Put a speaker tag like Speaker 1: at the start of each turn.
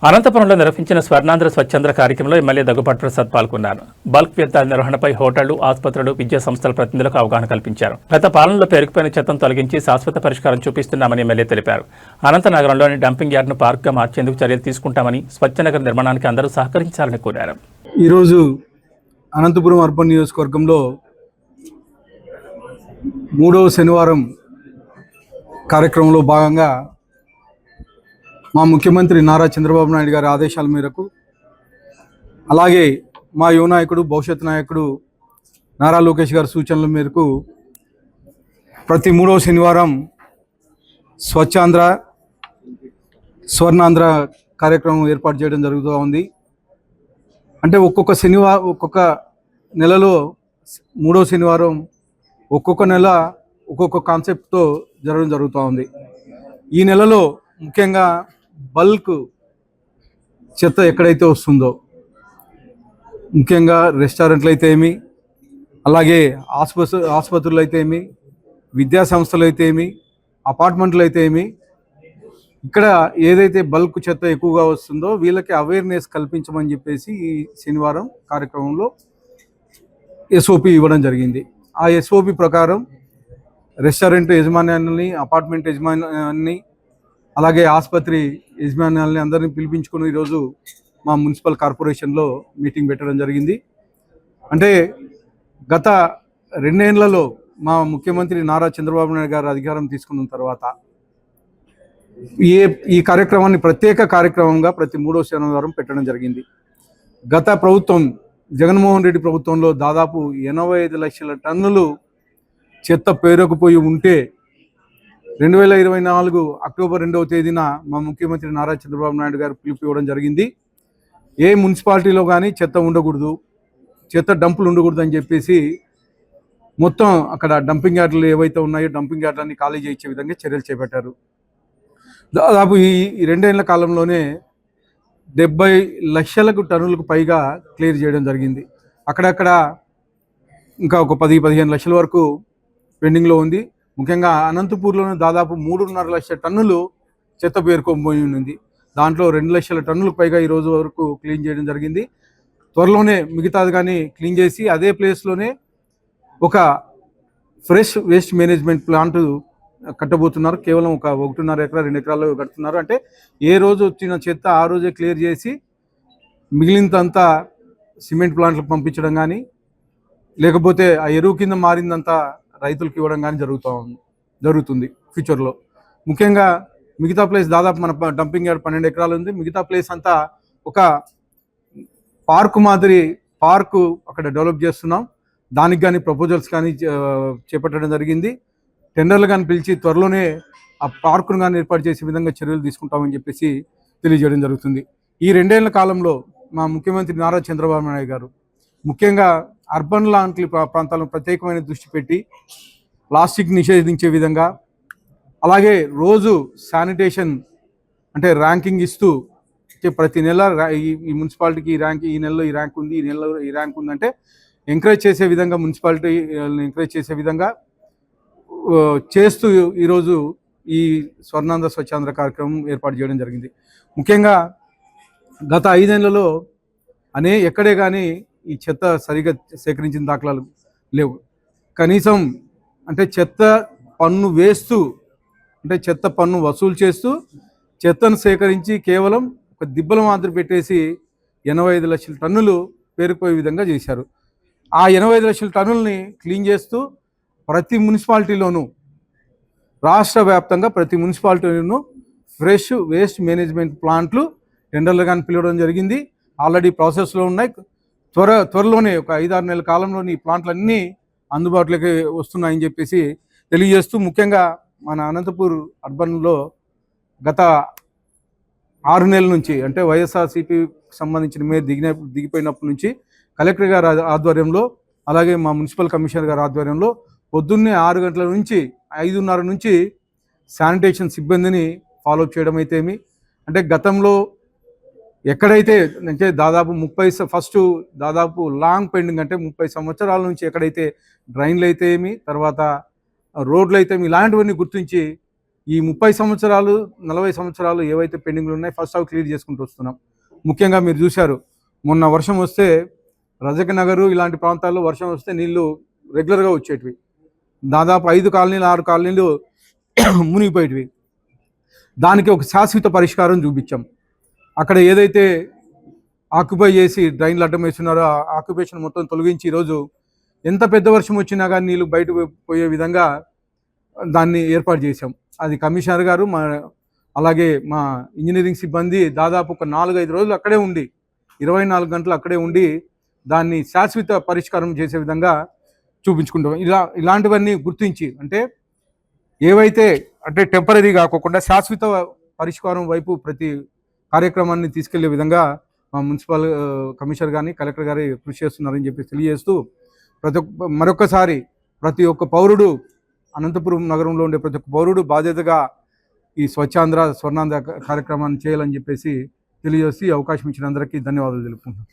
Speaker 1: అనంతపురంలో నిర్వహించిన స్వర్ణాంధ్ర స్వచ్ఛంద్ర కార్యక్రమంలో ఎమ్మెల్యే దగ్గుపాటి ప్రసాద్ పాల్గొన్నారు. బల్క్ వ్యర్థాల నిర్వహణపై హోటళ్లు, ఆసుపత్రులు, విద్యా సంస్థల ప్రతినిధులకు అవగాహన కల్పించారు. గత పాలనలో పేరుకుపోయిన చెత్తను తొలగించి శాశ్వత పరిష్కారం చూపిస్తున్నామని ఎమ్మెల్యే తెలిపారు. అనంతనగరంలోని డంపింగ్ యార్డ్ను పార్క్గా మార్చేందుకు చర్యలు తీసుకుంటామని, స్వచ్ఛనగర్ నిర్మాణానికి అందరూ సహకరించాలని కోరారు.
Speaker 2: ఈరోజు అనంతపురం అర్బన్ నియోజకవర్గంలో 3వ శనివారం కార్యక్రమంలో భాగంగా మా ముఖ్యమంత్రి నారా చంద్రబాబు నాయుడు గారి ఆదేశాల మేరకు, అలాగే మా యువ నాయకుడు, భవిష్యత్ నాయకుడు నారా లోకేష్ గారి సూచనల మేరకు ప్రతి 3వ శనివారం స్వచ్ఛాంధ్ర, స్వర్ణాంధ్ర కార్యక్రమం ఏర్పాటు చేయడం జరుగుతూ ఉంది. అంటే ఒక్కొక్క నెలలో 3వ శనివారం ఒక్కొక్క నెల ఒక్కొక్క కాన్సెప్ట్తో జరగడం జరుగుతూ ఉంది. ఈ నెలలో ముఖ్యంగా బల్క్ చెత్త ఎక్కడైతే వస్తుందో, ముఖ్యంగా రెస్టారెంట్లు అయితే ఏమి, అలాగే ఆసుపత్రులు అయితే ఏమి, విద్యా సంస్థలు అయితే ఏమి, అపార్ట్మెంట్లు అయితే ఏమి, ఇక్కడ ఏదైతే బల్క్ చెత్త ఎక్కువగా వస్తుందో వీళ్ళకి అవేర్నెస్ కల్పించమని చెప్పేసి ఈ శనివారం కార్యక్రమంలో ఎస్ఓపి ఇవ్వడం జరిగింది. ఆ ఎస్ఓపి ప్రకారం రెస్టారెంట్ యజమాన్యాన్ని, అపార్ట్మెంట్ యజమాన్యాన్ని, అలాగే ఆసుపత్రి యజమాన్యాలని అందరినీ పిలిపించుకుని ఈరోజు మా మున్సిపల్ కార్పొరేషన్లో మీటింగ్ పెట్టడం జరిగింది. అంటే గత 2 ఏళ్లలో మా ముఖ్యమంత్రి నారా చంద్రబాబు నాయుడు గారు అధికారం తీసుకున్న తర్వాత ఈ కార్యక్రమాన్ని ప్రత్యేక కార్యక్రమంగా ప్రతి 3వ శనివారం పెట్టడం జరిగింది. గత ప్రభుత్వం, జగన్మోహన్ రెడ్డి ప్రభుత్వంలో దాదాపు 85 లక్షల టన్నులు చెత్త పేరుకుపోయి ఉంటే 2024 అక్టోబర్ 2వ తేదీన మా ముఖ్యమంత్రి నారా చంద్రబాబు నాయుడు గారు పిలుపు ఇవ్వడం జరిగింది. ఏ మున్సిపాలిటీలో కానీ చెత్త ఉండకూడదు, చెత్త డంపులు ఉండకూడదు అని చెప్పేసి మొత్తం అక్కడ డంపింగ్ యార్డులు ఏవైతే ఉన్నాయో డంపింగ్ యార్డులన్నీ ఖాళీ చేయించే విధంగా చర్యలు చేపట్టారు. దాదాపు ఈ 2 ఏళ్ల కాలంలోనే 70 లక్షలకు టన్నులకు పైగా క్లియర్ చేయడం జరిగింది. అక్కడక్కడ ఇంకా ఒక 10-15 లక్షల వరకు పెండింగ్లో ఉంది. ముఖ్యంగా అనంతపూర్లోనే దాదాపు 3.5 లక్షల టన్నులు చెత్త పేరుకోబోయి ఉంది. దాంట్లో 2 లక్షల టన్నులకు పైగా ఈరోజు వరకు క్లీన్ చేయడం జరిగింది. త్వరలోనే మిగతాది కానీ క్లీన్ చేసి అదే ప్లేస్లోనే ఒక ఫ్రెష్ వేస్ట్ మేనేజ్మెంట్ ప్లాంట్ కట్టబోతున్నారు. కేవలం ఒక 1.5 ఎకరా 2 ఎకరాల్లో కడుతున్నారు. అంటే ఏ రోజు వచ్చిన చెత్త ఆ రోజే క్లియర్ చేసి మిగిలినంతా సిమెంట్ ప్లాంట్లకు పంపించడం కానీ, లేకపోతే ఆ ఎరువు కింద మారిందంతా రైతులకు ఇవ్వడం కానీ జరుగుతుంది ఫ్యూచర్లో. ముఖ్యంగా మిగతా ప్లేస్ దాదాపు మన డంపింగ్ యార్డ్ 12 ఎకరాలు ఉంది. మిగతా ప్లేస్ అంతా ఒక పార్కు అక్కడ డెవలప్ చేస్తున్నాం. దానికి కానీ ప్రపోజల్స్ కానీ చేపట్టడం జరిగింది. టెండర్లు కానీ పిలిచి త్వరలోనే ఆ పార్కును కానీ ఏర్పాటు చేసే విధంగా చర్యలు తీసుకుంటామని చెప్పేసి తెలియజేయడం జరుగుతుంది. ఈ 2 ఏళ్ల కాలంలో మా ముఖ్యమంత్రి నారా చంద్రబాబు నాయుడు గారు ముఖ్యంగా అర్బన్ లాంటి ప్రాంతాలను ప్రత్యేకమైన దృష్టి పెట్టి ప్లాస్టిక్ నిషేధించే విధంగా, అలాగే రోజు శానిటేషన్ అంటే ర్యాంకింగ్ ఇస్తూ ప్రతి నెల ఈ మున్సిపాలిటీకి ఈ నెలలో ఈ ర్యాంక్ ఉంది, ఈ నెలలో ఈ ర్యాంక్ ఉందంటే ఎంకరేజ్ చేసే విధంగా, మున్సిపాలిటీ ఎంకరేజ్ చేసే విధంగా చేస్తూ ఈరోజు ఈ స్వర్ణాంధ్ర స్వచ్ఛాంధ్ర కార్యక్రమం ఏర్పాటు చేయడం జరిగింది. ముఖ్యంగా గత 5 ఏళ్లలో ఎక్కడే కానీ ఈ చెత్త సరిగా సేకరించిన దాఖలాలు లేవు. కనీసం అంటే చెత్త పన్ను వసూలు చేస్తూ చెత్తను సేకరించి కేవలం ఒక దిబ్బల మాదిరి పెట్టేసి 85 లక్షల టన్నులు పేరుకుపోయే విధంగా చేశారు. ఆ 85 లక్షల టన్నులని క్లీన్ చేస్తూ ప్రతి మున్సిపాలిటీలోనూ, రాష్ట్ర వ్యాప్తంగా ప్రతి మున్సిపాలిటీలోనూ ఫ్రెష్ వేస్ట్ మేనేజ్మెంట్ ప్లాంట్లు టెండర్లు కానీ పిలవడం జరిగింది. ఆల్రెడీ ప్రాసెస్లో ఉన్నాయి. త్వరలోనే ఒక 5-6 నెలల కాలంలోని ఈ ప్లాంట్లన్నీ అందుబాటులోకి వస్తున్నాయని చెప్పేసి తెలియజేస్తూ, ముఖ్యంగా మన అనంతపూర్ అర్బన్లో గత 6 నెలల నుంచి, అంటే వైఎస్ఆర్సీపీ సంబంధించిన మీద దిగిపోయినప్పటి నుంచి కలెక్టర్ గారి ఆధ్వర్యంలో, అలాగే మా మున్సిపల్ కమిషనర్ గారి ఆధ్వర్యంలో పొద్దున్నే 6 గంటల నుంచి 5:30 నుంచి శానిటేషన్ సిబ్బందిని ఫాలోఅప్ చేయడం అయితే ఏమి, అంటే గతంలో ఎక్కడైతే అంటే దాదాపు దాదాపు లాంగ్ పెండింగ్ అంటే 30 సంవత్సరాల నుంచి ఎక్కడైతే డ్రైన్లు అయితే ఏమి, తర్వాత రోడ్లు అయితే ఇలాంటివన్నీ గుర్తించి ఈ 30 సంవత్సరాలు 40 సంవత్సరాలు ఏవైతే పెండింగ్లు ఉన్నాయో ఫస్ట్ అవి క్లియర్ చేసుకుంటూ వస్తున్నాం. ముఖ్యంగా మీరు చూశారు, మొన్న వర్షం వస్తే రజక్ నగరు ఇలాంటి ప్రాంతాల్లో వర్షం వస్తే నీళ్లు రెగ్యులర్గా వచ్చేటివి. దాదాపు 5 కాలనీలు 6 కాలనీలు మునిగిపోయేటివి. దానికి ఒక శాశ్వత పరిష్కారం చూపించాం. అక్కడ ఏదైతే ఆక్యుపై చేసి డ్రైన్లు అడ్డం వేస్తున్నారో ఆ ఆక్యుపేషన్ మొత్తం తొలగించి ఈరోజు ఎంత పెద్ద వర్షం వచ్చినా కానీ నీళ్ళు బయటకు పోయే విధంగా దాన్ని ఏర్పాటు చేశాం. అది కమిషనర్ గారు అలాగే మా ఇంజనీరింగ్ సిబ్బంది దాదాపు ఒక 4-5 రోజులు అక్కడే ఉండి 24 గంటలు అక్కడే ఉండి దాన్ని శాశ్వత పరిష్కారం చేసే విధంగా చూపించుకుంటాం. ఇలాంటివన్నీ గుర్తించి అంటే ఏవైతే అంటే టెంపరీ కాకుండా శాశ్వత పరిష్కారం వైపు ప్రతి కార్యక్రమాన్ని తీసుకెళ్లే విధంగా మా మున్సిపల్ కమిషనర్ కానీ కలెక్టర్ గారి కృషి చేస్తున్నారని చెప్పి తెలియజేస్తూ మరొకసారి ప్రతి ఒక్క పౌరుడు అనంతపురం నగరంలో ఉండే ప్రతి ఒక్క పౌరుడు బాధ్యతగా ఈ స్వచ్ఛాంధ్ర స్వర్ణాంధ్ర కార్యక్రమాన్ని చేయాలని చెప్పేసి తెలియజేసి అవకాశం ఇచ్చిన అందరికీ ధన్యవాదాలు తెలుపుకుంటున్నాను.